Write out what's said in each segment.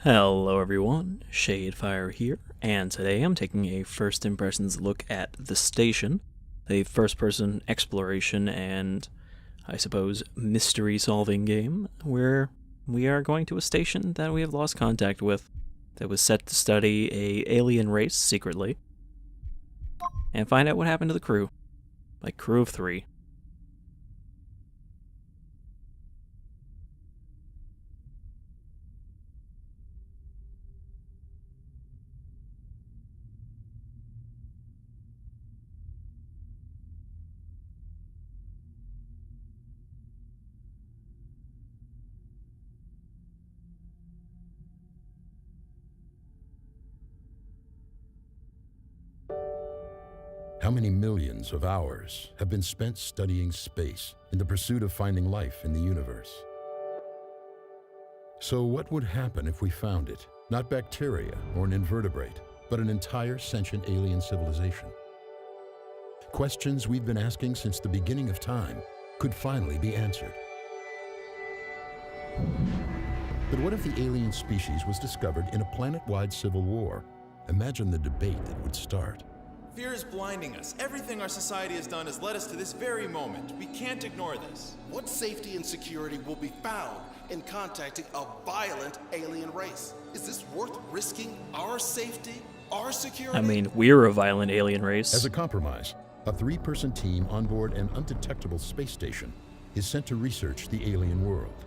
Hello everyone, Shadefire here, and today I'm taking a first impressions look at The Station, a first-person exploration and, I suppose, mystery-solving game where we are going to a station that we have lost contact with that was set to study a alien race secretly and find out what happened to the crew, like crew of 3. How many millions of hours have been spent studying space in the pursuit of finding life in the universe? So what would happen if we found it? Not bacteria or an invertebrate, but an entire sentient alien civilization. Questions we've been asking since the beginning of time could finally be answered. But what if the alien species was discovered in a planet-wide civil war? Imagine the debate that would start. Fear is blinding us. Everything our society has done has led us to this very moment. We can't ignore this. What safety and security will be found in contacting a violent alien race? Is this worth risking our safety, our security? I mean, we're a violent alien race. As a compromise, a 3-person team on board an undetectable space station is sent to research the alien world.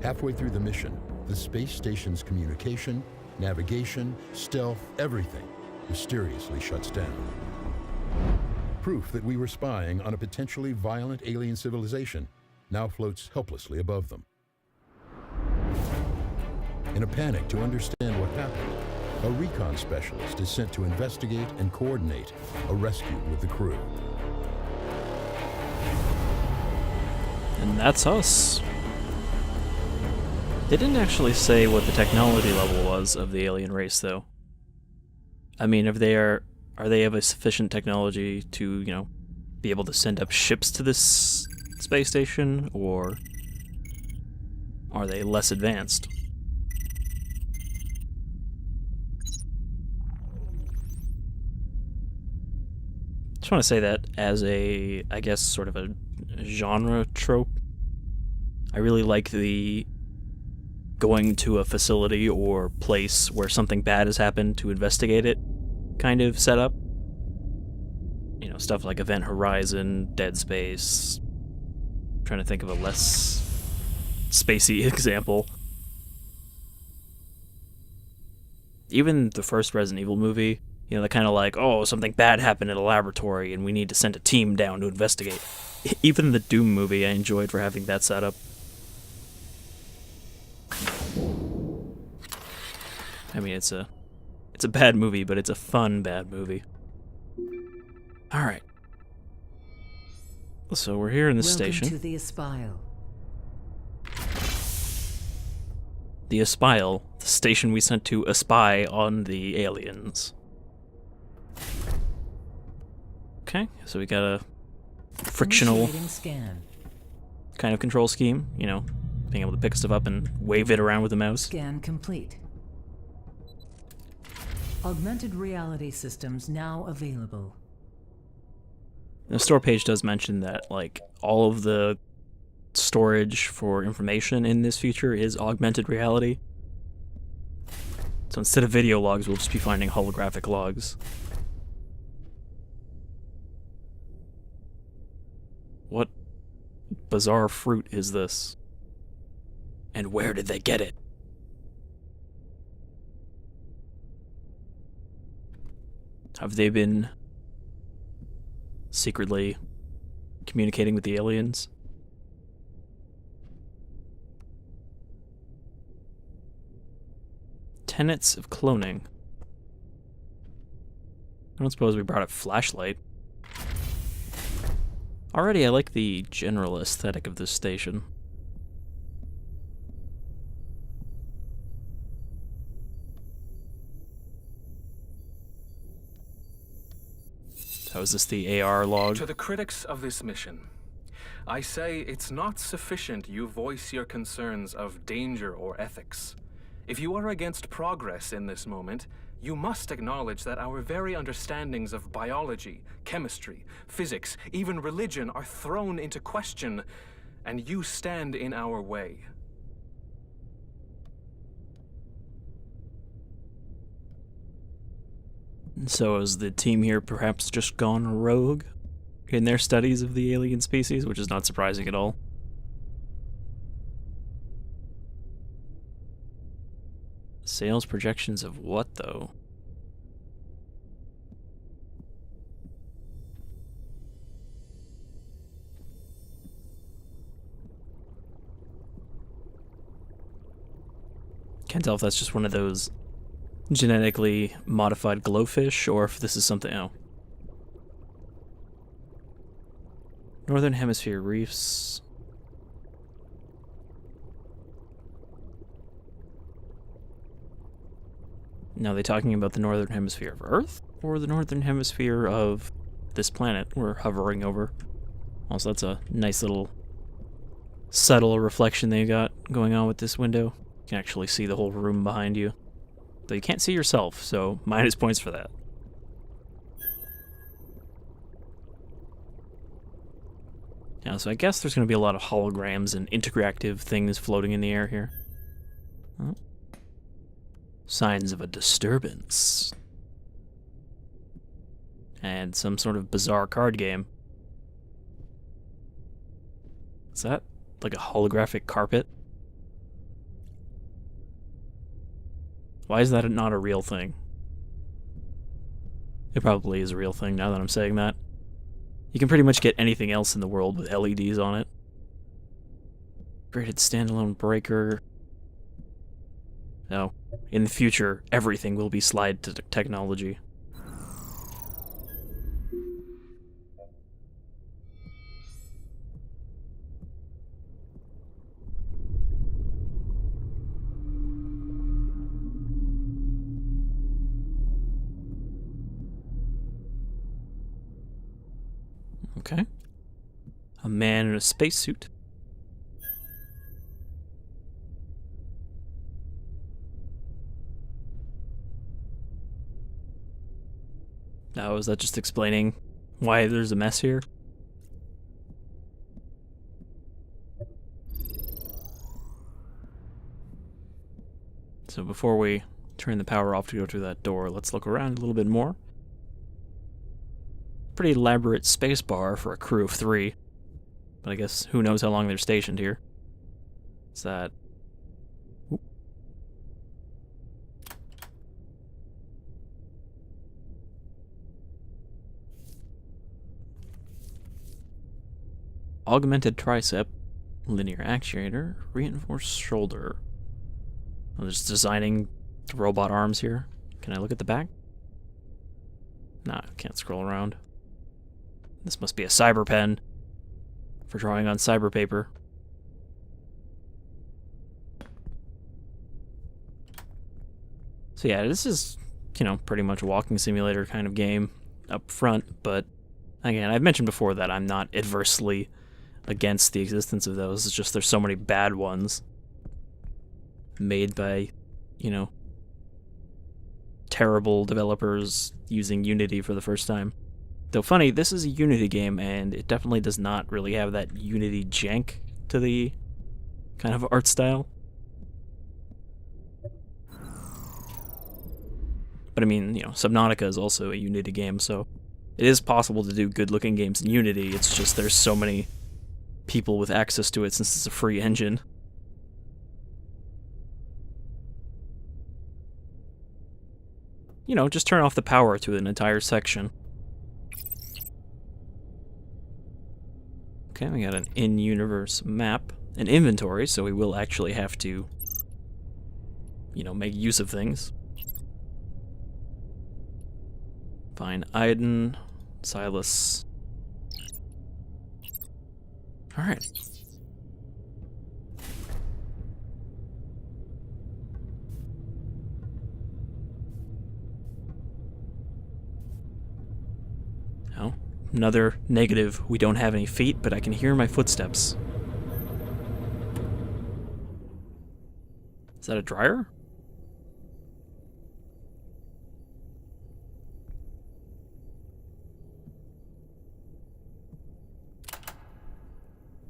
Halfway through the mission, the space station's communication, navigation, stealth, everything mysteriously shuts down. Proof that we were spying on a potentially violent alien civilization now floats helplessly above them. In a panic to understand what happened, a recon specialist is sent to investigate and coordinate a rescue with the crew. And that's us. They didn't actually say what the technology level was of the alien race, though. I mean, if are they of a sufficient technology to, be able to send up ships to this space station, or are they less advanced? Just want to say that as I guess, sort of a genre trope, I really like the going to a facility or place where something bad has happened to investigate it kind of setup. Stuff like Event Horizon, Dead Space. I'm trying to think of a less spacey example. Even the first Resident Evil movie, they're kind of like, oh, something bad happened in a laboratory and we need to send a team down to investigate. Even the Doom movie I enjoyed for having that setup. I mean, it's a bad movie, but it's a fun bad movie. Alright. So we're here in the station. Welcome to the Espile. The Espile, the station we sent to spy on the aliens. Okay, so we got a frictional Initiating scan. kind of control scheme, being able to pick stuff up and wave it around with the mouse. Scan complete. Augmented reality systems now available. The store page does mention that, all of the storage for information in this feature is augmented reality. So instead of video logs, we'll just be finding holographic logs. What bizarre fruit is this? And where did they get it? Have they been secretly communicating with the aliens? Tenets of cloning. I don't suppose we brought a flashlight. Already, I like the general aesthetic of this station. So is this the AR log? To the critics of this mission, I say it's not sufficient you voice your concerns of danger or ethics. If you are against progress in this moment, you must acknowledge that our very understandings of biology, chemistry, physics, even religion are thrown into question, and you stand in our way. So has the team here perhaps just gone rogue in their studies of the alien species, which is not surprising at all. Sales projections of what, though? Can't tell if that's just one of those genetically modified glowfish, or if this is something else. Northern Hemisphere reefs. Now, are they talking about the Northern Hemisphere of Earth, or the Northern Hemisphere of this planet we're hovering over? Also, that's a nice little subtle reflection they got going on with this window. You can actually see the whole room behind you. Though you can't see yourself, so minus points for that. Yeah, so I guess there's going to be a lot of holograms and interactive things floating in the air here. Oh. Signs of a disturbance. And some sort of bizarre card game. Is that like a holographic carpet? Why is that not a real thing? It probably is a real thing now that I'm saying that. You can pretty much get anything else in the world with LEDs on it. Graded standalone breaker. No. In the future, everything will be slide to technology. Okay. A man in a spacesuit. Now, is that just explaining why there's a mess here? So before we turn the power off to go through that door, let's look around a little bit more. Pretty elaborate space bar for a crew of 3. But I guess who knows how long they're stationed here. Is that... Oop. Augmented tricep, linear actuator, reinforced shoulder. I'm just designing the robot arms here. Can I look at the back? Nah, I can't scroll around. This must be a cyber pen for drawing on cyber paper. So yeah, this is, pretty much a walking simulator kind of game up front, but again, I've mentioned before that I'm not adversely against the existence of those. It's just there's so many bad ones made by, terrible developers using Unity for the first time. Though funny, this is a Unity game, and it definitely does not really have that Unity jank to the kind of art style. But I mean, Subnautica is also a Unity game, so it is possible to do good-looking games in Unity. It's just there's so many people with access to it since it's a free engine. Just turn off the power to an entire section. Okay, we got an in-universe map, an inventory, so we will actually have to, make use of things. Fine, Iden, Silas. Alright. Oh, another negative. We don't have any feet, but I can hear my footsteps. Is that a dryer?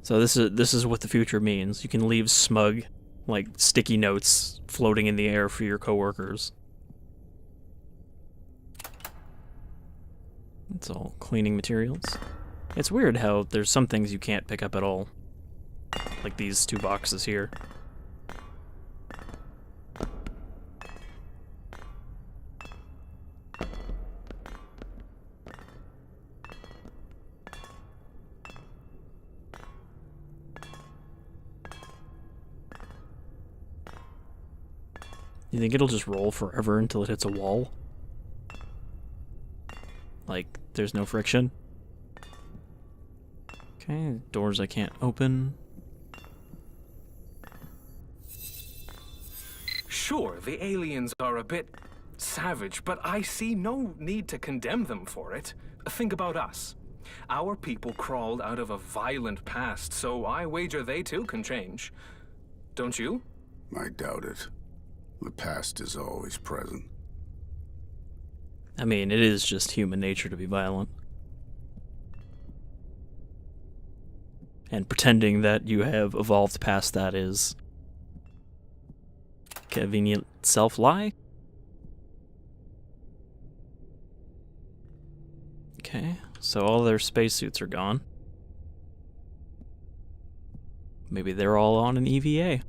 So this is what the future means. You can leave smug, like, sticky notes floating in the air for your coworkers. It's all cleaning materials. It's weird how there's some things you can't pick up at all. Like these 2 boxes here. You think it'll just roll forever until it hits a wall? Like, there's no friction? Okay, doors I can't open. Sure, the aliens are a bit savage, but I see no need to condemn them for it. Think about us. Our people crawled out of a violent past, so I wager they too can change. Don't you? I doubt it. The past is always present. I mean, it is just human nature to be violent. And pretending that you have evolved past that is convenient self-lie? Okay, so all their spacesuits are gone. Maybe they're all on an EVA.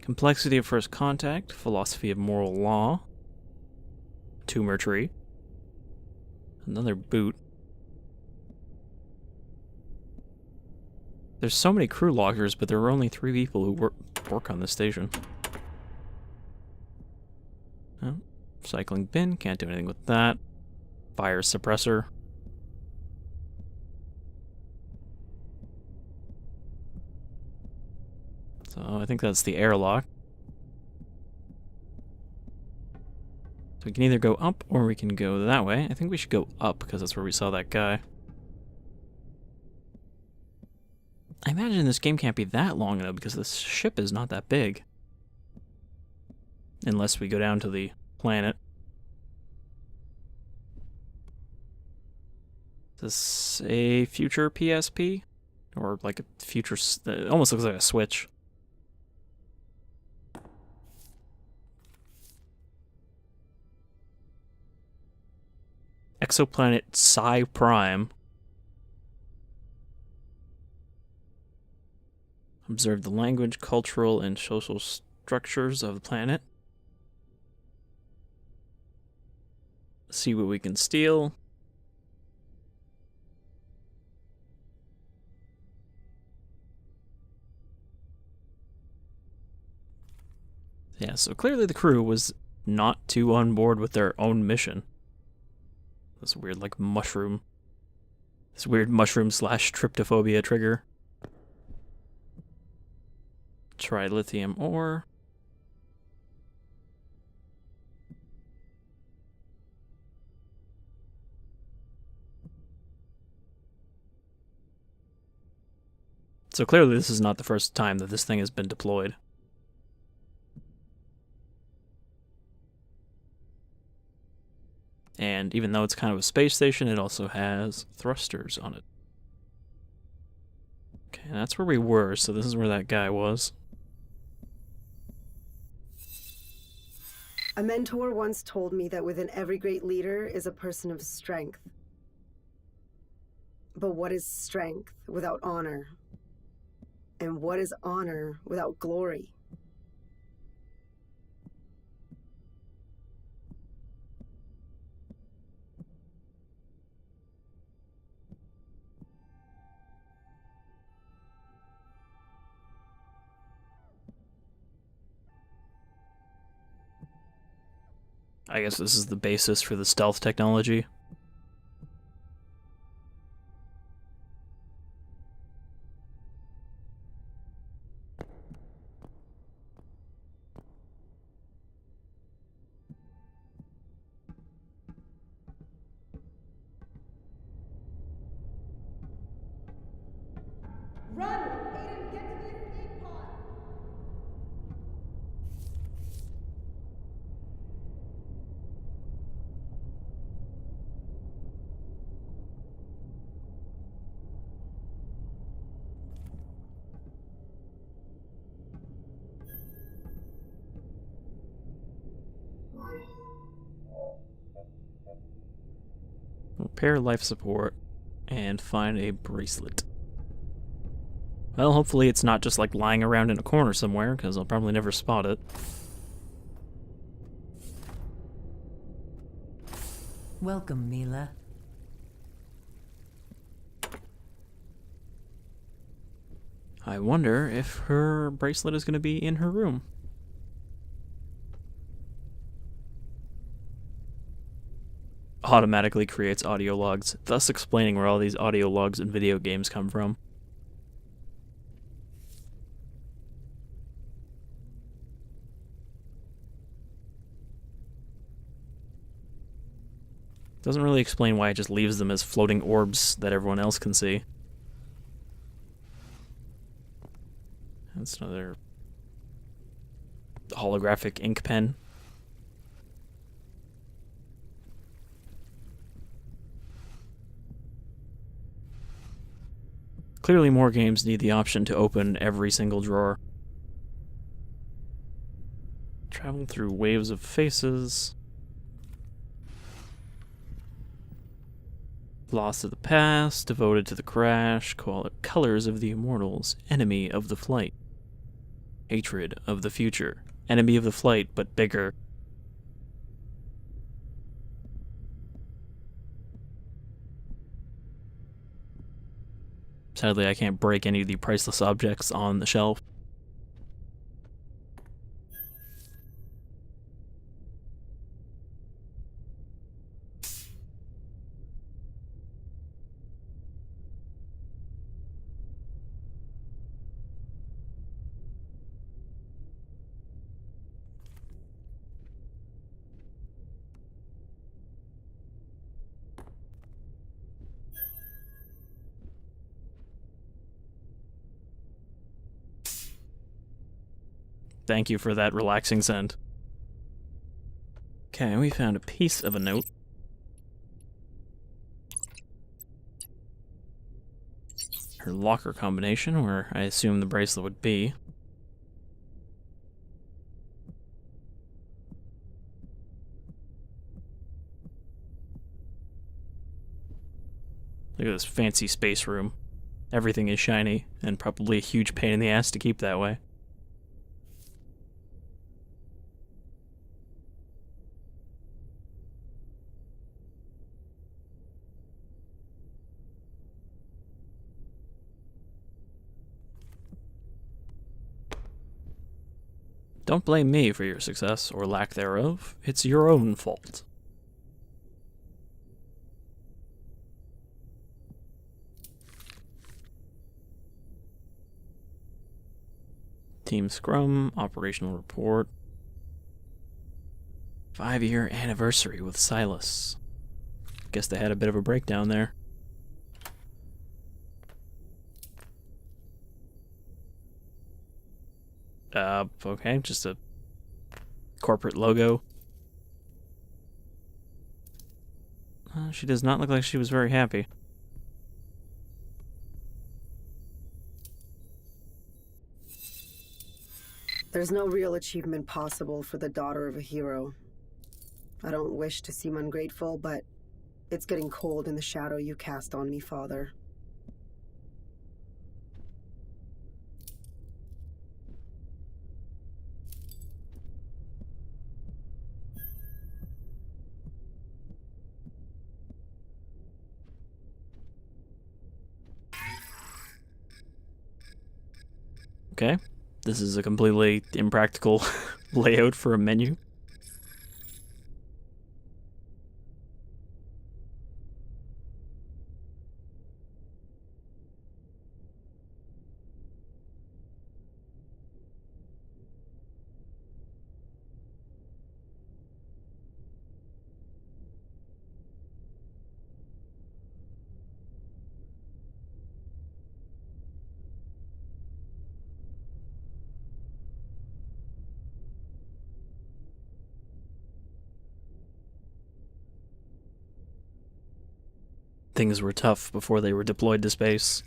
Complexity of first contact, philosophy of moral law, tumor tree, another boot. There's so many crew lockers, but there are only 3 people who work on this station. Oh, recycling bin, can't do anything with that. Fire suppressor. So I think that's the airlock. So we can either go up or we can go that way. I think we should go up because that's where we saw that guy. I imagine this game can't be that long though because this ship is not that big. Unless we go down to the planet. Is this a future PSP? Or like a future... It almost looks like a Switch. Exoplanet Psi Prime. Observe the language, cultural, and social structures of the planet. See what we can steal. Yeah, so clearly the crew was not too on board with their own mission. This weird, like, mushroom. This weird mushroom / tryptophobia trigger. Trilithium ore. So clearly this is not the first time that this thing has been deployed. And even though it's kind of a space station, it also has thrusters on it. Okay, that's where we were, so this is where that guy was. A mentor once told me that within every great leader is a person of strength. But what is strength without honor? And what is honor without glory? I guess this is the basis for the stealth technology. Run! Aiden, get to the escape pod! repair life support, and find a bracelet. Well, hopefully it's not just like lying around in a corner somewhere, because I'll probably never spot it. Welcome, Mila. I wonder if her bracelet is going to be in her room. Automatically creates audio logs, thus explaining where all these audio logs in video games come from. Doesn't really explain why it just leaves them as floating orbs that everyone else can see. That's another holographic ink pen. Clearly more games need the option to open every single drawer. Travel through waves of faces. Lost of the past, devoted to the crash, colors of the immortals, enemy of the flight. Hatred of the future, enemy of the flight, but bigger. Sadly, I can't break any of the priceless objects on the shelf. Thank you for that relaxing scent. Okay, we found a piece of a note. Her locker combination, where I assume the bracelet would be. Look at this fancy space room. Everything is shiny, and probably a huge pain in the ass to keep that way. Don't blame me for your success, or lack thereof. It's your own fault. Team Scrum, operational report. 5-year anniversary with Silas. Guess they had a bit of a breakdown there. Okay, just a corporate logo. She does not look like she was very happy. There's no real achievement possible for the daughter of a hero. I don't wish to seem ungrateful, but it's getting cold in the shadow you cast on me, Father. Okay, this is a completely impractical layout for a menu. Things were tough before they were deployed to space.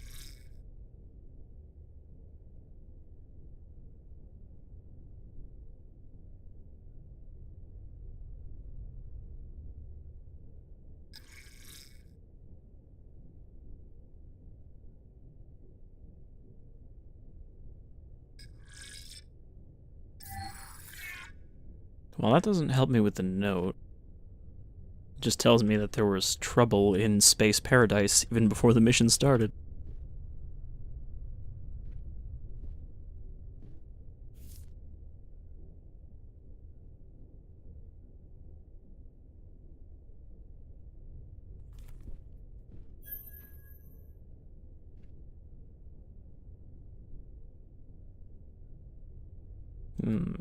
Well, that doesn't help me with the note. It just tells me that there was trouble in Space Paradise even before the mission started.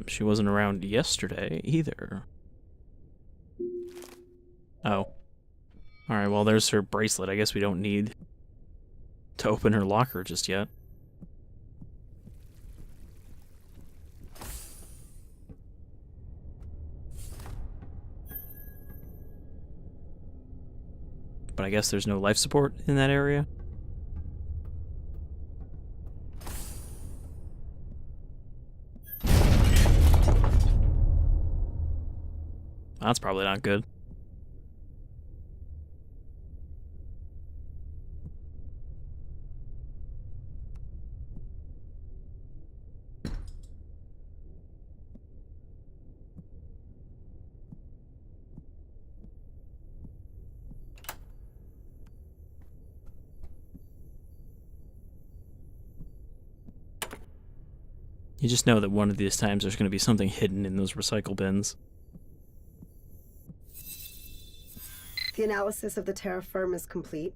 She wasn't around yesterday either. Oh. Alright, well there's her bracelet. I guess we don't need to open her locker just yet. But I guess there's no life support in that area. That's probably not good. You just know that one of these times there's going to be something hidden in those recycle bins. The analysis of the terra firma is complete.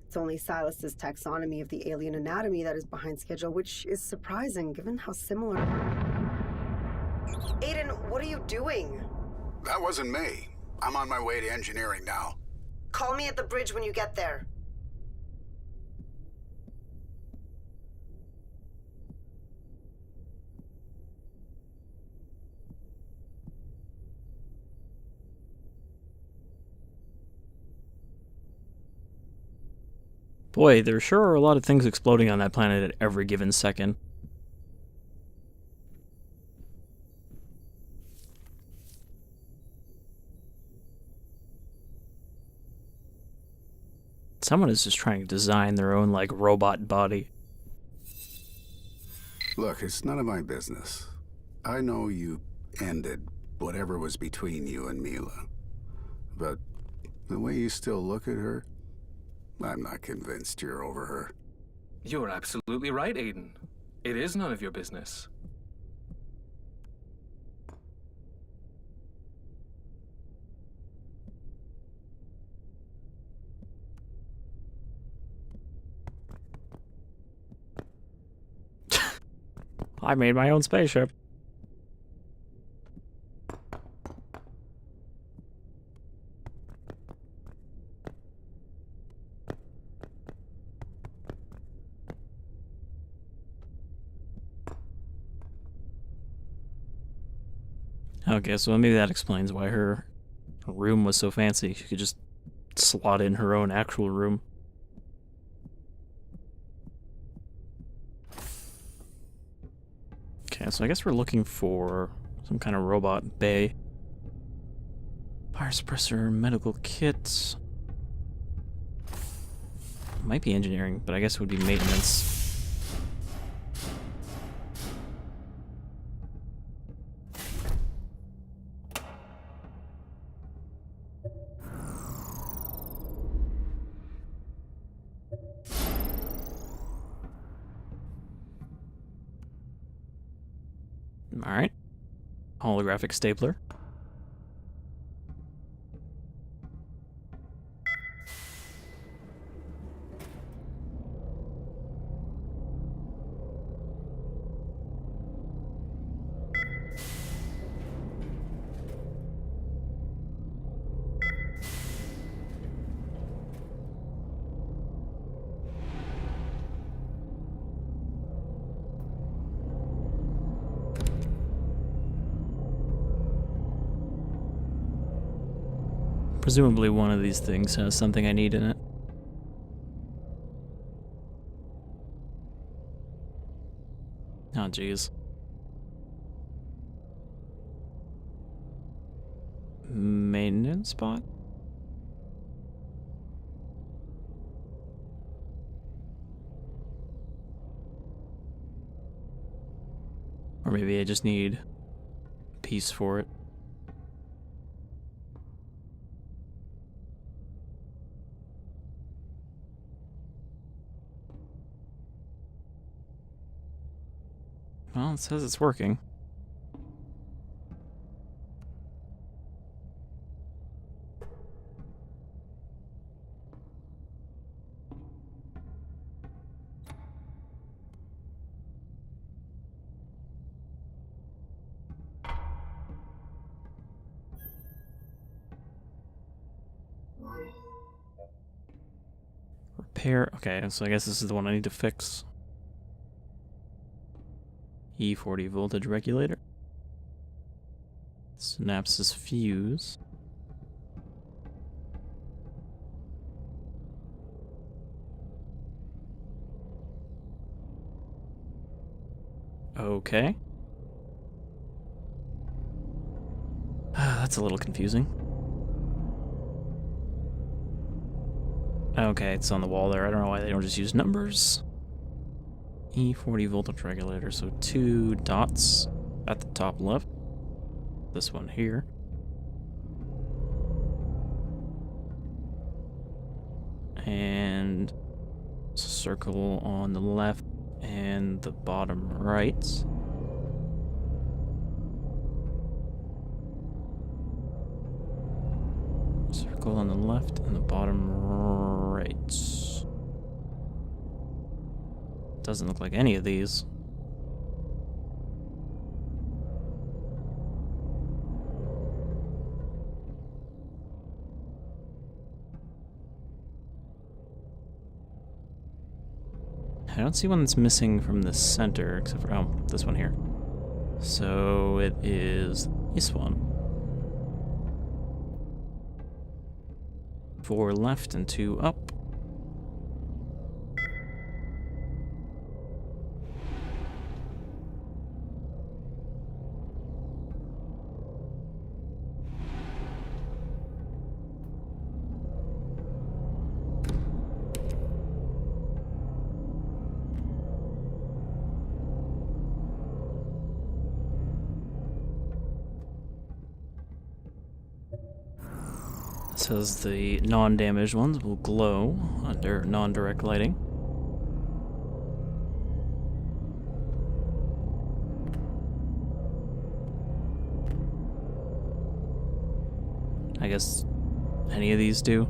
It's only Silas's taxonomy of the alien anatomy that is behind schedule, which is surprising given how similar... Aiden, what are you doing? That wasn't me. I'm on my way to engineering now. Call me at the bridge when you get there. Boy, there sure are a lot of things exploding on that planet at every given second. Someone is just trying to design their own, like, robot body. Look, it's none of my business. I know you ended whatever was between you and Mila. But the way you still look at her, I'm not convinced you're over her. You're absolutely right, Aiden. It is none of your business. I made my own spaceship. Okay, so maybe that explains why her room was so fancy. She could just slot in her own actual room. Okay, so I guess we're looking for some kind of robot bay. Fire suppressor, medical kits. Might be engineering, but I guess it would be maintenance. Alright. Holographic stapler. Presumably one of these things has something I need in it. Oh, jeez. Maintenance spot? Or maybe I just need a piece for it. Well, it says it's working. Repair. Okay, so I guess this is the one I need to fix. E40 voltage regulator. Synapses fuse. Okay. That's a little confusing. Okay, it's on the wall there. I don't know why they don't just use numbers. E40 voltage regulator, so 2 dots at the top left. This one here. And circle on the left and the bottom right. Circle on the left and the bottom right. Doesn't look like any of these. I don't see one that's missing from the center, except for, oh, this one here. So it is this one. 4 left and 2 up. Says the non-damaged ones will glow under non-direct lighting. I guess any of these do.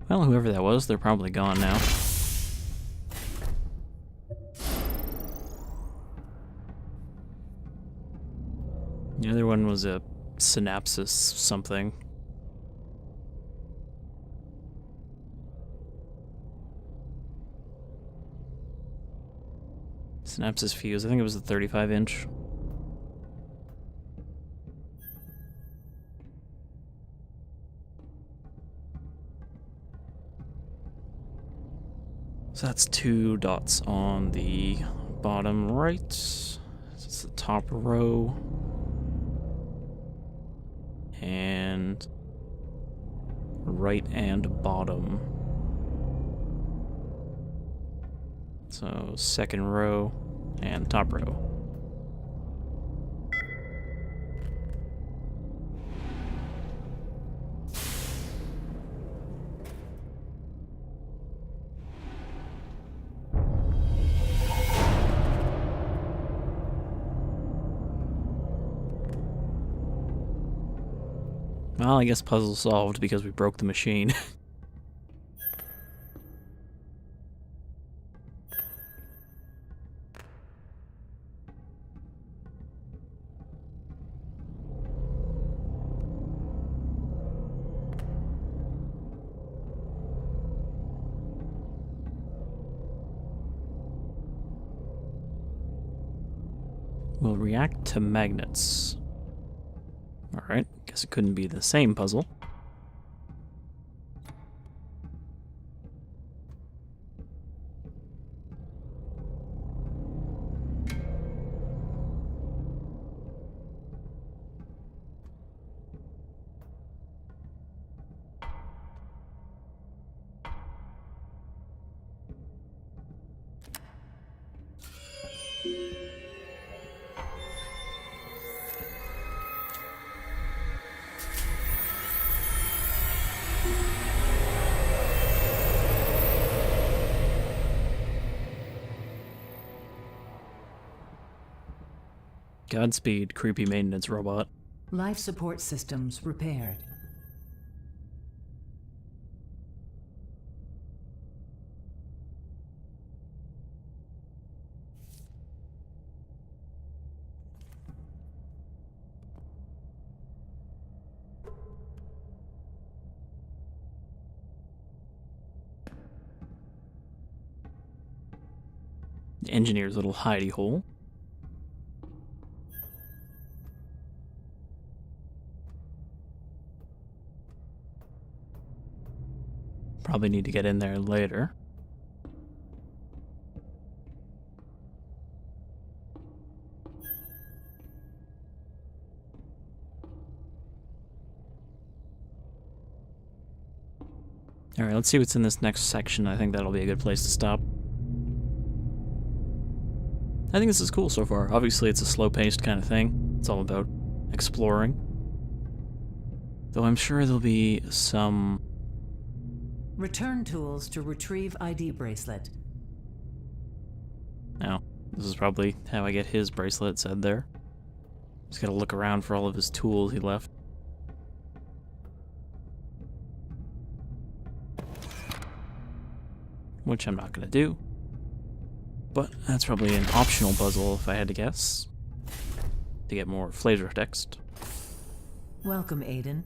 Well, whoever that was, they're probably gone now. The other one was a synapses something. Synapses fuse, I think it was the 35-inch. So that's 2 dots on the bottom right. So it's the top row. And right and bottom. So second row and top row. Well, I guess puzzle solved because we broke the machine. Will react to magnets. Alright, guess it couldn't be the same puzzle. Godspeed, creepy maintenance robot. Life support systems repaired. The engineer's little hidey hole. Probably need to get in there later. Alright, let's see what's in this next section. I think that'll be a good place to stop. I think this is cool so far. Obviously, it's a slow-paced kind of thing. It's all about exploring. Though I'm sure there'll be some... Return tools to retrieve ID bracelet. Now, this is probably how I get his bracelet, it said there. Just gotta look around for all of his tools he left. Which I'm not gonna do. But that's probably an optional puzzle if I had to guess. To get more flavor text. Welcome, Aiden.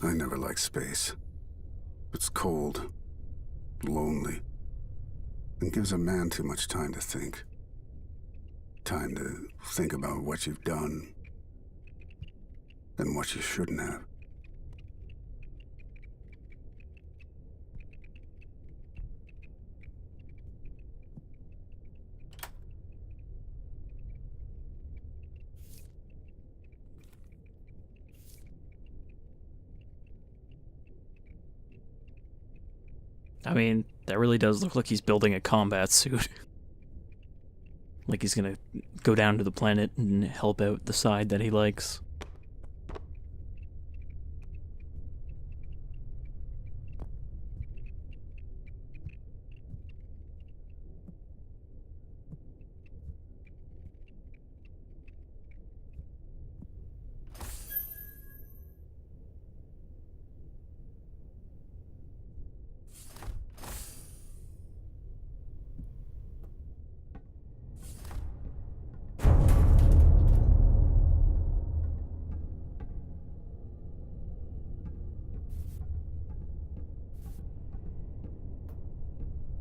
I never liked space. It's cold, lonely, and gives a man too much time to think. Time to think about what you've done and what you shouldn't have. I mean, that really does look like he's building a combat suit. Like he's gonna go down to the planet and help out the side that he likes.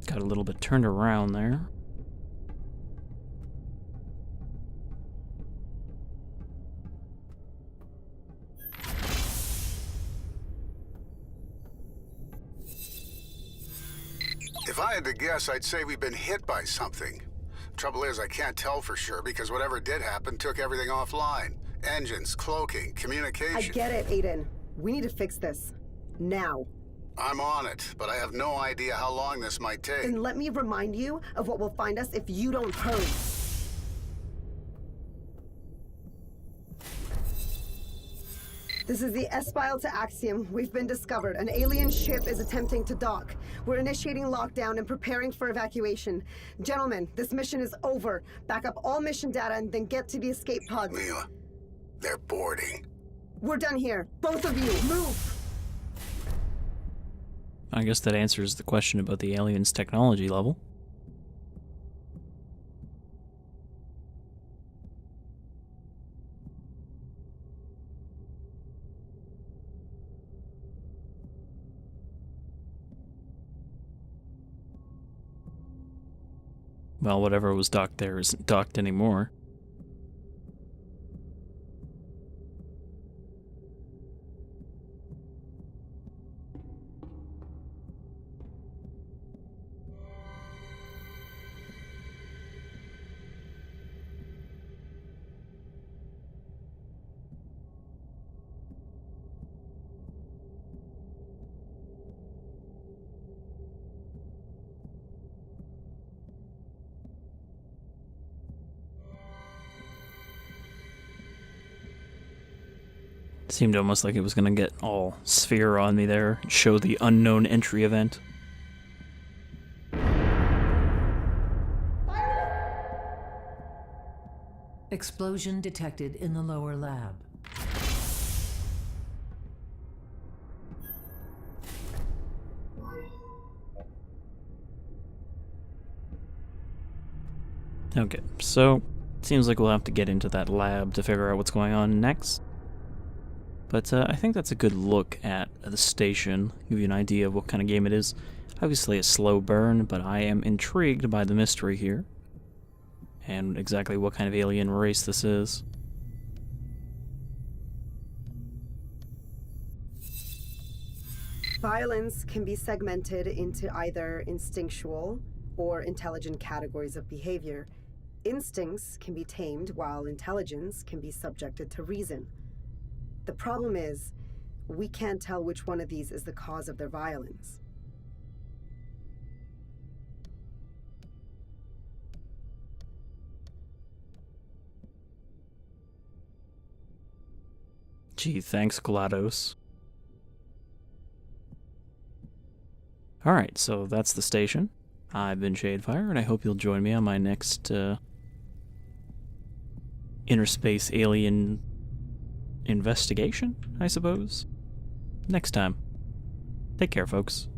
Got a little bit turned around there. If I had to guess, I'd say we've been hit by something. Trouble is, I can't tell for sure because whatever did happen took everything offline. Engines, cloaking, communication. I get it, Aiden. We need to fix this. Now. I'm on it, but I have no idea how long this might take. Then let me remind you of what will find us if you don't hurry. This is the S-File to Axiom. We've been discovered. An alien ship is attempting to dock. We're initiating lockdown and preparing for evacuation. Gentlemen, this mission is over. Back up all mission data and then get to the escape pods. Mila, they're boarding. We're done here. Both of you, move! I guess that answers the question about the alien's technology level. Well, whatever was docked there isn't docked anymore. Seemed almost like it was gonna get all sphere on me there, show the unknown entry event. Explosion detected in the lower lab. Okay, so seems like we'll have to get into that lab to figure out what's going on next. But I think that's a good look at the station, give you an idea of what kind of game it is. Obviously a slow burn, but I am intrigued by the mystery here, and exactly what kind of alien race this is. Violence can be segmented into either instinctual or intelligent categories of behavior. Instincts can be tamed, while intelligence can be subjected to reason. The problem is, we can't tell which one of these is the cause of their violence. Gee, thanks, GLaDOS. Alright, so that's the station. I've been Shadefire, and I hope you'll join me on my next inner space alien investigation, I suppose. Next time. Take care, folks.